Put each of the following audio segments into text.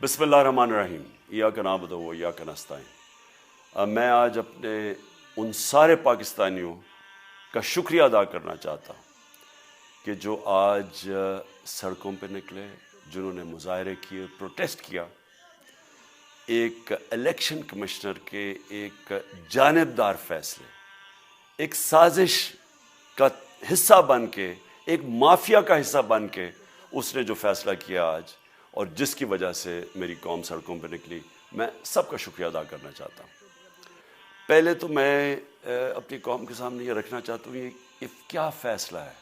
بسم اللہ الرحمن الرحیم ایاک نعبد و ایاک نستعین۔ میں آج اپنے ان سارے پاکستانیوں کا شکریہ ادا کرنا چاہتا ہوں کہ جو آج سڑکوں پہ نکلے، جنہوں نے مظاہرے کیے، پروٹیسٹ کیا، ایک الیکشن کمشنر کے ایک جانبدار فیصلے، ایک سازش کا حصہ بن کے، ایک مافیا کا حصہ بن کے اس نے جو فیصلہ کیا آج، اور جس کی وجہ سے میری قوم سڑکوں پہ نکلی، میں سب کا شکریہ ادا کرنا چاہتا ہوں۔ پہلے تو میں اپنی قوم کے سامنے یہ رکھنا چاہتا ہوں یہ کیا فیصلہ ہے،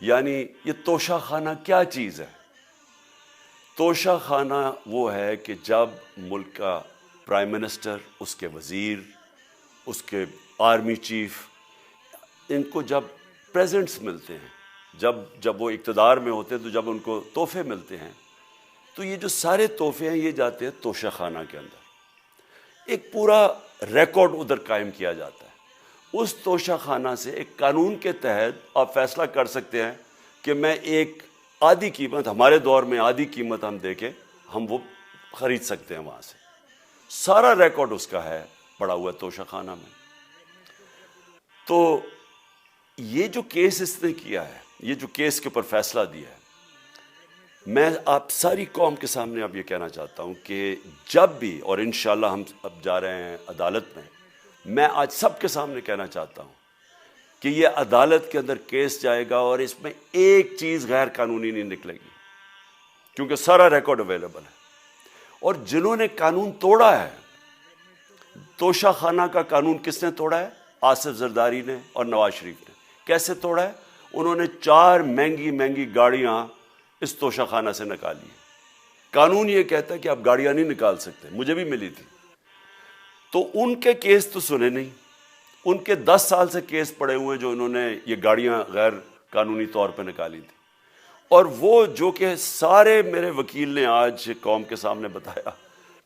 یعنی یہ توشہ خانہ کیا چیز ہے۔ توشہ خانہ وہ ہے کہ جب ملک کا پرائم منسٹر، اس کے وزیر، اس کے آرمی چیف، ان کو جب پریزنٹس ملتے ہیں، جب وہ اقتدار میں ہوتے ہیں، تو جب ان کو تحفے ملتے ہیں، تو یہ جو سارے تحفے ہیں یہ جاتے ہیں توشہ خانہ کے اندر۔ ایک پورا ریکارڈ ادھر قائم کیا جاتا ہے۔ اس توشہ خانہ سے ایک قانون کے تحت آپ فیصلہ کر سکتے ہیں کہ میں ایک آدھی قیمت، ہمارے دور میں آدھی قیمت ہم دے کے ہم وہ خرید سکتے ہیں وہاں سے۔ سارا ریکارڈ اس کا ہے پڑا ہوا توشہ خانہ میں۔ تو یہ جو کیس اس نے کیا ہے، یہ جو کیس کے اوپر فیصلہ دیا ہے، میں آپ ساری قوم کے سامنے اب یہ کہنا چاہتا ہوں کہ جب بھی، اور انشاءاللہ ہم اب جا رہے ہیں عدالت میں آج سب کے سامنے کہنا چاہتا ہوں کہ یہ عدالت کے اندر کیس جائے گا اور اس میں ایک چیز غیر قانونی نہیں نکلے گی، کیونکہ سارا ریکارڈ اویلیبل ہے۔ اور جنہوں نے قانون توڑا ہے، توشہ خانہ کا قانون کس نے توڑا ہے؟ آصف زرداری نے اور نواز شریف نے۔ کیسے توڑا ہے؟ انہوں نے 4 مہنگی گاڑیاں اس توشہ خانہ سے نکالی ہے۔ قانون یہ کہتا ہے کہ آپ گاڑیاں نہیں نکال سکتے، مجھے بھی ملی تھی۔ تو ان کے کیس تو سنے نہیں، ان کے 10 سال سے کیس پڑے ہوئے جو انہوں نے یہ گاڑیاں غیر قانونی طور پہ نکالی تھی۔ اور وہ جو کہ سارے میرے وکیل نے آج قوم کے سامنے بتایا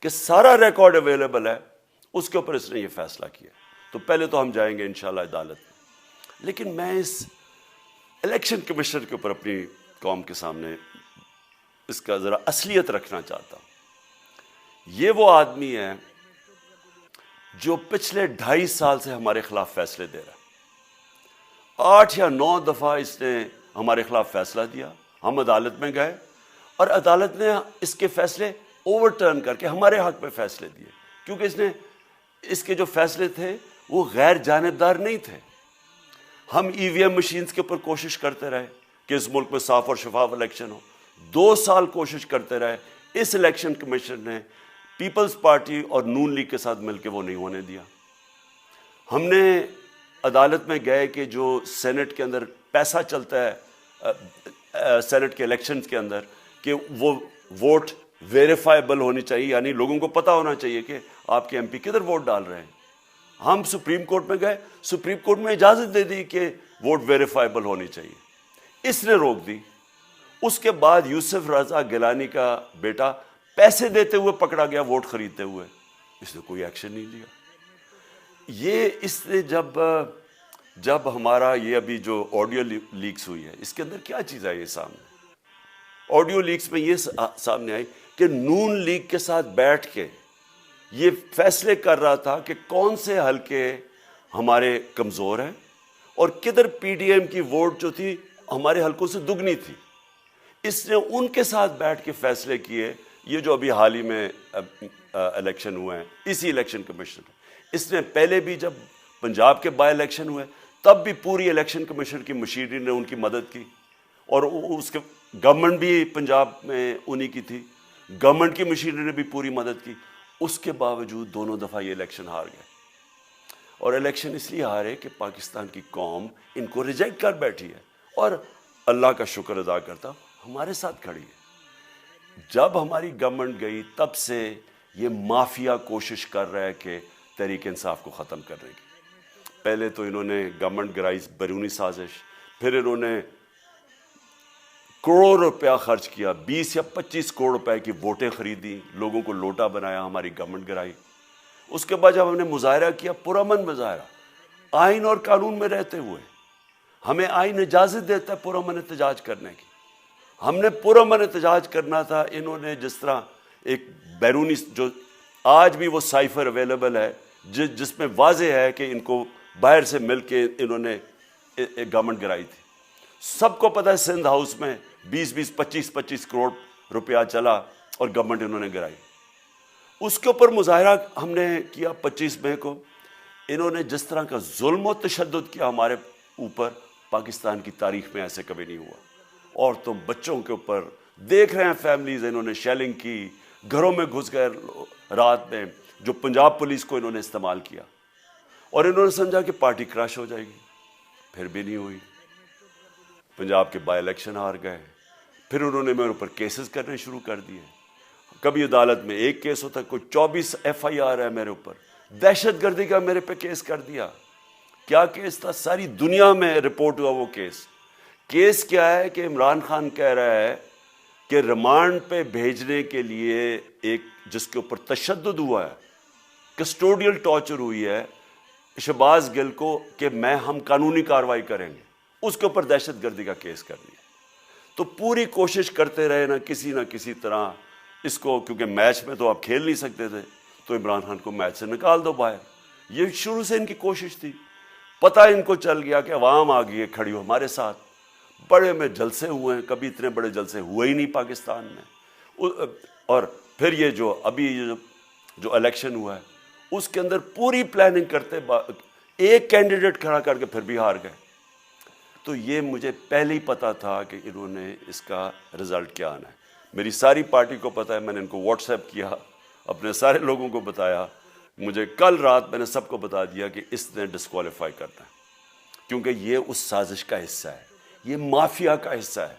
کہ سارا ریکارڈ اویلیبل ہے، اس کے اوپر اس نے یہ فیصلہ کیا۔ تو پہلے تو ہم جائیں گے انشاءاللہ عدالت میں، لیکن میں اس الیکشن کمشنر کے اوپر اپنی قوم کے سامنے اس کا ذرا اصلیت رکھنا چاہتا ہوں۔ یہ وہ آدمی ہے جو پچھلے 2.5 سال سے ہمارے خلاف فیصلے دے رہا ہے۔ 8 یا 9 دفعہ اس نے ہمارے خلاف فیصلہ دیا، ہم عدالت میں گئے اور عدالت نے اس کے فیصلے اوور ٹرن کر کے ہمارے حق میں فیصلے دیے، کیونکہ اس کے جو فیصلے تھے وہ غیر جانبدار نہیں تھے۔ ہم EVM مشینز کے اوپر کوشش کرتے رہے کہ اس ملک میں صاف اور شفاف الیکشن ہو، 2 سال کوشش کرتے رہے۔ اس الیکشن کمیشن نے پیپلز پارٹی اور نون لیگ کے ساتھ مل کے وہ نہیں ہونے دیا۔ ہم نے عدالت میں گئے کہ جو سینٹ کے اندر پیسہ چلتا ہے، سینٹ کے الیکشنز کے اندر، کہ وہ ووٹ ویریفائبل ہونی چاہیے، یعنی لوگوں کو پتہ ہونا چاہیے کہ آپ کے MP کدھر ووٹ ڈال رہے ہیں۔ ہم سپریم کورٹ میں گئے، سپریم کورٹ میں اجازت دے دی کہ ووٹ ویریفائبل ہونی چاہیے، اس نے روک دی۔ اس کے بعد یوسف رضا گیلانی کا بیٹا پیسے دیتے ہوئے پکڑا گیا ووٹ خریدتے ہوئے، اس نے کوئی ایکشن نہیں لیا۔ یہ اس نے جب ہمارا یہ ابھی جو آڈیو لیکس ہوئی ہے، اس کے اندر کیا چیز آئی ہے سامنے؟ آڈیو لیکس میں یہ سامنے آئی کہ نون لیگ کے ساتھ بیٹھ کے یہ فیصلے کر رہا تھا کہ کون سے حلقے ہمارے کمزور ہیں اور کدھر PDM کی ووٹ جو تھی ہمارے حلقوں سے دگنی تھی۔ اس نے ان کے ساتھ بیٹھ کے فیصلے کیے۔ یہ جو ابھی حال ہی میں الیکشن ہوئے ہیں، اسی الیکشن کمیشن، اس نے پہلے بھی جب پنجاب کے بائی الیکشن ہوئے تب بھی پوری الیکشن کمیشن کی مشینری نے ان کی مدد کی، اور اس کے گورنمنٹ بھی پنجاب میں انہی کی تھی، گورنمنٹ کی مشینری نے بھی پوری مدد کی۔ اس کے باوجود دونوں دفعہ یہ الیکشن ہار گئے، اور الیکشن اس لیے ہارے کہ پاکستان کی قوم ان کو ریجیکٹ کر بیٹھی ہے، اور اللہ کا شکر ادا کرتا ہمارے ساتھ کھڑی ہے۔ جب ہماری گورنمنٹ گئی تب سے یہ مافیا کوشش کر رہا ہے کہ تحریک انصاف کو ختم کرنے کی۔ پہلے تو انہوں نے گورنمنٹ گرائی بیرونی سازش، پھر انہوں نے کروڑ روپیہ خرچ کیا، 20 یا 25 کروڑ روپے کی ووٹیں خریدی، لوگوں کو لوٹا بنایا، ہماری گورنمنٹ گرائی۔ اس کے بعد جب ہم نے مظاہرہ کیا، پرامن مظاہرہ، آئین اور قانون میں رہتے ہوئے، ہمیں آئین اجازت دیتا ہے پرامن احتجاج کرنے کی، ہم نے پرامن احتجاج کرنا تھا۔ انہوں نے جس طرح ایک بیرونی جو آج بھی وہ سائفر اویلیبل ہے جس میں واضح ہے کہ ان کو باہر سے مل کے انہوں نے ایک گورنمنٹ گرائی تھی. سب کو پتہ ہے سندھ ہاؤس میں 20 25 کروڑ روپیہ چلا اور گورنمنٹ انہوں نے گرائی. اس کے اوپر مظاہرہ ہم نے کیا 25 مئی کو. انہوں نے جس طرح کا ظلم و تشدد کیا ہمارے اوپر, پاکستان کی تاریخ میں ایسے کبھی نہیں ہوا. عورتوں بچوں کے اوپر دیکھ رہے ہیں فیملیز, انہوں نے شیلنگ کی, گھروں میں گھس گئے رات میں, جو پنجاب پولیس کو انہوں نے استعمال کیا, اور انہوں نے سمجھا کہ پارٹی کراش ہو جائے گی. پھر بھی نہیں ہوئی. پنجاب کے بائی الیکشن ہار گئے. پھر انہوں نے میرے اوپر کیسز کرنے شروع کر دیے. کبھی عدالت میں ایک کیس ہوتا, کوئی 24 FIR ہے میرے اوپر. دہشت گردی کا میرے پہ کیس کر دیا. کیا کیس تھا؟ ساری دنیا میں رپورٹ ہوا وہ کیس. کیس کیا ہے کہ عمران خان کہہ رہا ہے کہ ریمانڈ پہ بھیجنے کے لیے ایک جس کے اوپر تشدد ہوا ہے, کسٹوڈیل ٹارچر ہوئی ہے شہباز گل کو, کہ ہم قانونی کارروائی کریں گے, اس کے اوپر دہشت گردی کا کیس کر دیا. تو پوری کوشش کرتے رہے نہ کسی طرح اس کو, کیونکہ میچ میں تو آپ کھیل نہیں سکتے تھے, تو عمران خان کو میچ سے نکال دو باہر. یہ شروع سے ان کی کوشش تھی. پتہ ان کو چل گیا کہ عوام آ گئی ہے کھڑی ہو ہمارے ساتھ. بڑے میں جلسے ہوئے ہیں, کبھی اتنے بڑے جلسے ہوئے ہی نہیں پاکستان میں. اور پھر یہ جو ابھی جو الیکشن ہوا ہے اس کے اندر پوری پلاننگ کرتے, ایک کینڈیڈیٹ کھڑا کر کے پھر بھی ہار گئے. تو یہ مجھے پہلے ہی پتا تھا کہ انہوں نے اس کا رزلٹ کیا آنا ہے. میری ساری پارٹی کو پتا ہے, میں نے ان کو واٹس ایپ کیا, اپنے سارے لوگوں کو بتایا. مجھے کل رات میں نے سب کو بتا دیا کہ اس نے ڈسکوالیفائی کرنا ہے, کیونکہ یہ اس سازش کا حصہ ہے, یہ مافیا کا حصہ ہے.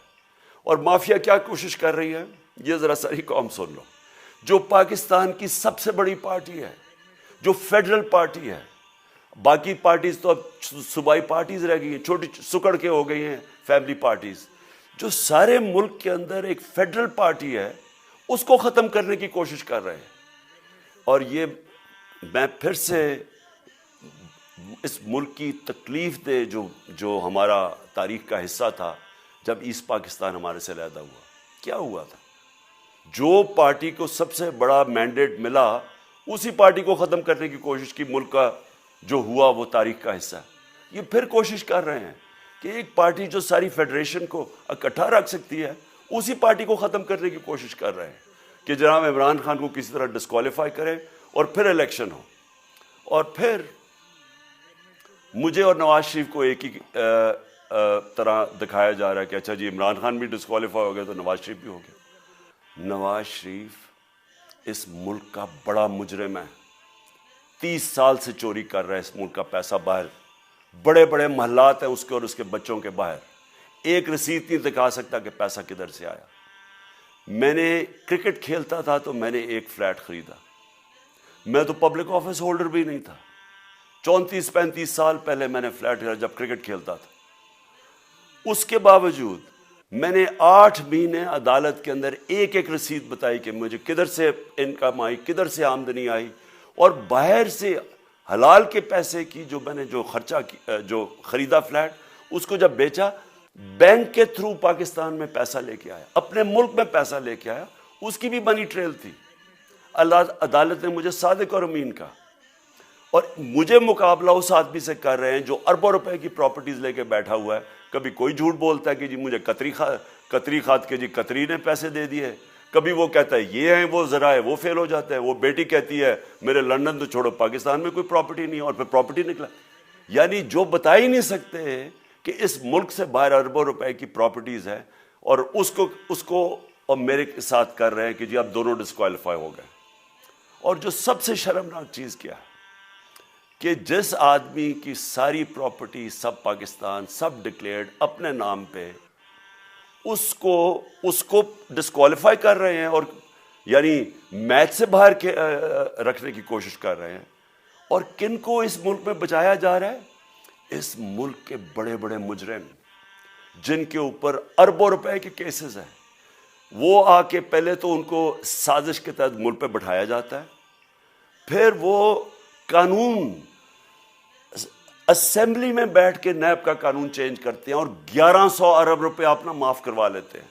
اور مافیا کیا کوشش کر رہی ہے, یہ ذرا ساری قوم سن لو. جو پاکستان کی سب سے بڑی پارٹی ہے, جو فیڈرل پارٹی ہے, باقی پارٹیز تو اب صوبائی پارٹیز رہ گئی ہیں, چھوٹی سکڑ کے ہو گئی ہیں فیملی پارٹیز. جو سارے ملک کے اندر ایک فیڈرل پارٹی ہے, اس کو ختم کرنے کی کوشش کر رہے ہیں. اور یہ میں پھر سے اس ملک کی تکلیف دے جو ہمارا تاریخ کا حصہ تھا, جب ایسٹ پاکستان ہمارے سے علیحدہ ہوا, کیا ہوا تھا؟ جو پارٹی کو سب سے بڑا مینڈیٹ ملا اسی پارٹی کو ختم کرنے کی کوشش کی. ملک کا جو ہوا وہ تاریخ کا حصہ ہے. یہ پھر کوشش کر رہے ہیں کہ ایک پارٹی جو ساری فیڈریشن کو اکٹھا رکھ سکتی ہے, اسی پارٹی کو ختم کرنے کی کوشش کر رہے ہیں کہ جناب عمران خان کو کسی طرح ڈسکوالیفائی کریں اور پھر الیکشن ہو. اور پھر مجھے اور نواز شریف کو ایک ہی طرح دکھایا جا رہا ہے کہ اچھا جی عمران خان بھی ڈسکوالیفائی ہو گیا تو نواز شریف بھی ہو گیا. نواز شریف اس ملک کا بڑا مجرم ہے. 30 سال سے چوری کر رہا ہے اس ملک کا پیسہ باہر. بڑے بڑے محلات ہیں اس کے اور اس کے بچوں کے باہر. ایک رسید نہیں دکھا سکتا کہ پیسہ کدھر سے آیا. میں نے کرکٹ کھیلتا تھا تو میں نے ایک فلیٹ خریدا. میں تو پبلک آفس ہولڈر بھی نہیں تھا. 34-35 سال پہلے میں نے فلیٹ خریدا جب کرکٹ کھیلتا تھا. اس کے باوجود میں نے 8 مہینے عدالت کے اندر ایک رسید بتائی کہ مجھے کدھر سے انکم آئی, کدھر سے آمدنی آئی, اور باہر سے حلال کے پیسے کی جو میں نے جو خریدا فلیٹ, اس کو جب بیچا بینک کے تھرو پاکستان میں پیسہ لے کے آیا, اپنے ملک میں پیسہ لے کے آیا. اس کی بھی منی ٹریل تھی. عدالت نے مجھے صادق اور امین کہا, اور مجھے مقابلہ اس آدمی سے کر رہے ہیں جو اربوں روپے کی پراپرٹیز لے کے بیٹھا ہوا ہے. کبھی کوئی جھوٹ بولتا ہے کہ جی مجھے قطری خات کے جی قطری نے پیسے دے دیے, کبھی وہ کہتا ہے یہ ہیں وہ ذرائع, وہ فیل ہو جاتے ہیں. وہ بیٹی کہتی ہے میرے لندن تو چھوڑو پاکستان میں کوئی پراپرٹی نہیں, اور پھر پراپرٹی نکلا. یعنی جو بتا ہی نہیں سکتے کہ اس ملک سے باہر اربوں روپے کی پراپرٹیز ہیں, اور اس کو اور میرے ساتھ کر رہے ہیں کہ جی اب دونوں ڈسکوالیفائی ہو گئے. اور جو سب سے شرمناک چیز کیا ہے کہ جس آدمی کی ساری پراپرٹی سب پاکستان سب ڈکلیئرڈ اپنے نام پہ, اس کو ڈسکوالیفائی کر رہے ہیں, اور یعنی میچ سے باہر رکھنے کی کوشش کر رہے ہیں. اور کن کو اس ملک میں بچایا جا رہا ہے؟ اس ملک کے بڑے بڑے مجرم جن کے اوپر اربوں روپے کے کیسز ہیں, وہ آ کے پہلے تو ان کو سازش کے تحت ملک پہ بٹھایا جاتا ہے, پھر وہ قانون اسمبلی میں بیٹھ کے نیب کا قانون چینج کرتے ہیں اور 1100 ارب روپے اپنا معاف کروا لیتے ہیں.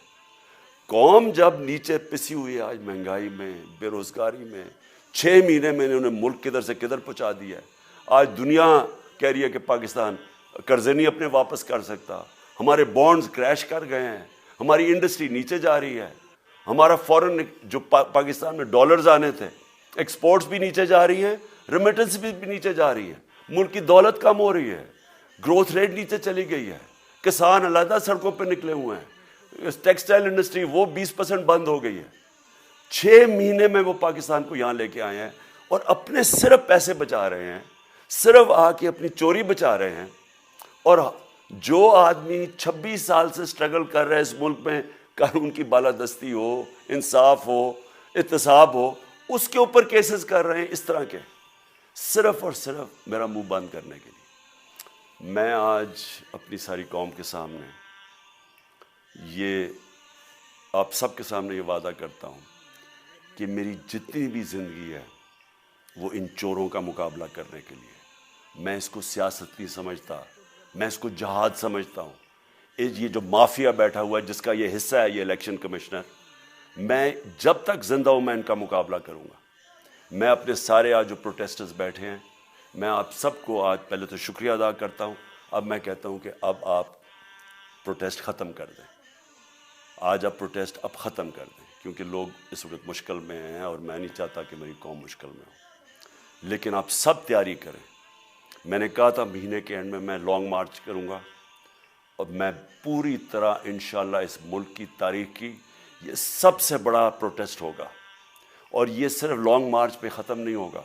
قوم جب نیچے پسی ہوئی ہے آج مہنگائی میں، بے روزگاری میں، 6 مہینے میں انہوں نے ملک کدھر سے کدھر پہنچا دیا ہے. آج دنیا کہہ رہی ہے کہ پاکستان قرضے نہیں اپنے واپس کر سکتا، ہمارے بانڈز کریش کر گئے ہیں، ہماری انڈسٹری نیچے جا رہی ہے، ہمارا فورن جو پاکستان میں ڈالرز آنے تھے ایکسپورٹس بھی نیچے جا رہی ہیں، ریمیٹنس بھی نیچے جا رہی ہے، ملک کی دولت کم ہو رہی ہے، گروتھ ریٹ نیچے چلی گئی ہے، کسان علیحدہ سڑکوں پہ نکلے ہوئے ہیں، ٹیکسٹائل انڈسٹری وہ 20% بند ہو گئی ہے. 6 مہینے میں وہ پاکستان کو یہاں لے کے آئے ہیں اور اپنے صرف پیسے بچا رہے ہیں، صرف آ کے اپنی چوری بچا رہے ہیں. اور جو آدمی 26 سال سے سٹرگل کر رہے ہیں اس ملک میں، قانون کی بالادستی ہو، انصاف ہو، احتساب ہو، اس کے اوپر کیسز کر رہے ہیں اس طرح کے، صرف اور صرف میرا منہ بند کرنے کے لیے. میں آج اپنی ساری قوم کے سامنے یہ آپ سب کے سامنے یہ وعدہ کرتا ہوں کہ میری جتنی بھی زندگی ہے وہ ان چوروں کا مقابلہ کرنے کے لیے. میں اس کو سیاست نہیں سمجھتا، میں اس کو جہاد سمجھتا ہوں. یہ جو مافیا بیٹھا ہوا ہے جس کا یہ حصہ ہے یہ الیکشن کمشنر، میں جب تک زندہ ہوں میں ان کا مقابلہ کروں گا. میں اپنے سارے آج جو پروٹیسٹرز بیٹھے ہیں، میں آپ سب کو آج پہلے تو شکریہ ادا کرتا ہوں. اب میں کہتا ہوں کہ اب آپ پروٹیسٹ ختم کر دیں. آج آپ پروٹیسٹ اب ختم کر دیں، کیونکہ لوگ اس وقت مشکل میں ہیں اور میں نہیں چاہتا کہ میری قوم مشکل میں ہو. لیکن آپ سب تیاری کریں. میں نے کہا تھا مہینے کے اینڈ میں لانگ مارچ کروں گا، اور میں پوری طرح انشاءاللہ اس ملک کی تاریخ کی یہ سب سے بڑا پروٹیسٹ ہوگا. اور یہ صرف لانگ مارچ پہ ختم نہیں ہوگا،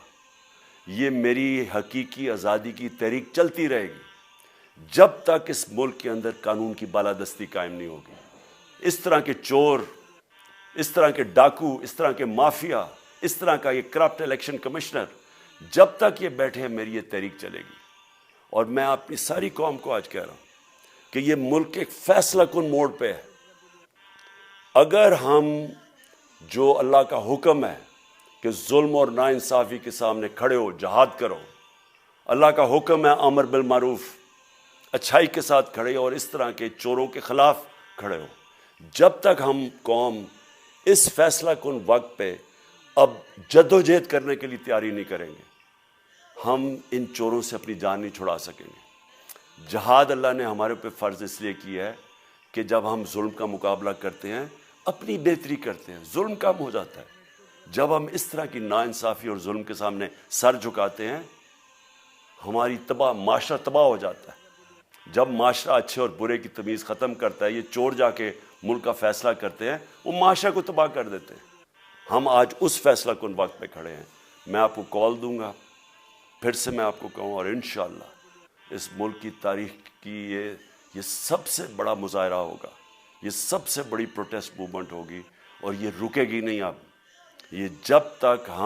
یہ میری حقیقی آزادی کی تحریک چلتی رہے گی جب تک اس ملک کے اندر قانون کی بالادستی قائم نہیں ہوگی. اس طرح کے چور، اس طرح کے ڈاکو، اس طرح کے مافیا، اس طرح کا یہ کرپٹ الیکشن کمشنر جب تک یہ بیٹھے ہیں میری یہ تحریک چلے گی. اور میں اپنی ساری قوم کو آج کہہ رہا ہوں کہ یہ ملک ایک فیصلہ کن موڑ پہ ہے. اگر ہم جو اللہ کا حکم ہے کہ ظلم اور ناانصافی کے سامنے کھڑے ہو، جہاد کرو، اللہ کا حکم ہے امر بالمعروف، اچھائی کے ساتھ کھڑے ہو اور اس طرح کے چوروں کے خلاف کھڑے ہو. جب تک ہم قوم اس فیصلہ کن وقت پہ اب جدوجہد کرنے کے لیے تیاری نہیں کریں گے، ہم ان چوروں سے اپنی جان نہیں چھڑا سکیں گے. جہاد اللہ نے ہمارے اوپر فرض اس لیے کیا ہے کہ جب ہم ظلم کا مقابلہ کرتے ہیں اپنی بہتری کرتے ہیں، ظلم کم ہو جاتا ہے. جب ہم اس طرح کی ناانصافی اور ظلم کے سامنے سر جھکاتے ہیں ہماری معاشرہ تباہ ہو جاتا ہے. جب معاشرہ اچھے اور برے کی تمیز ختم کرتا ہے، یہ چور جا کے ملک کا فیصلہ کرتے ہیں، وہ معاشرہ کو تباہ کر دیتے ہیں. ہم آج اس فیصلہ کن وقت پہ کھڑے ہیں. میں آپ کو کال دوں گا، پھر سے میں آپ کو کہوں، اور انشاءاللہ اس ملک کی تاریخ کی یہ سب سے بڑا مظاہرہ ہوگا، یہ سب سے بڑی پروٹیسٹ موومنٹ ہوگی، اور یہ رکے گی نہیں. اب یہ جب تک ہم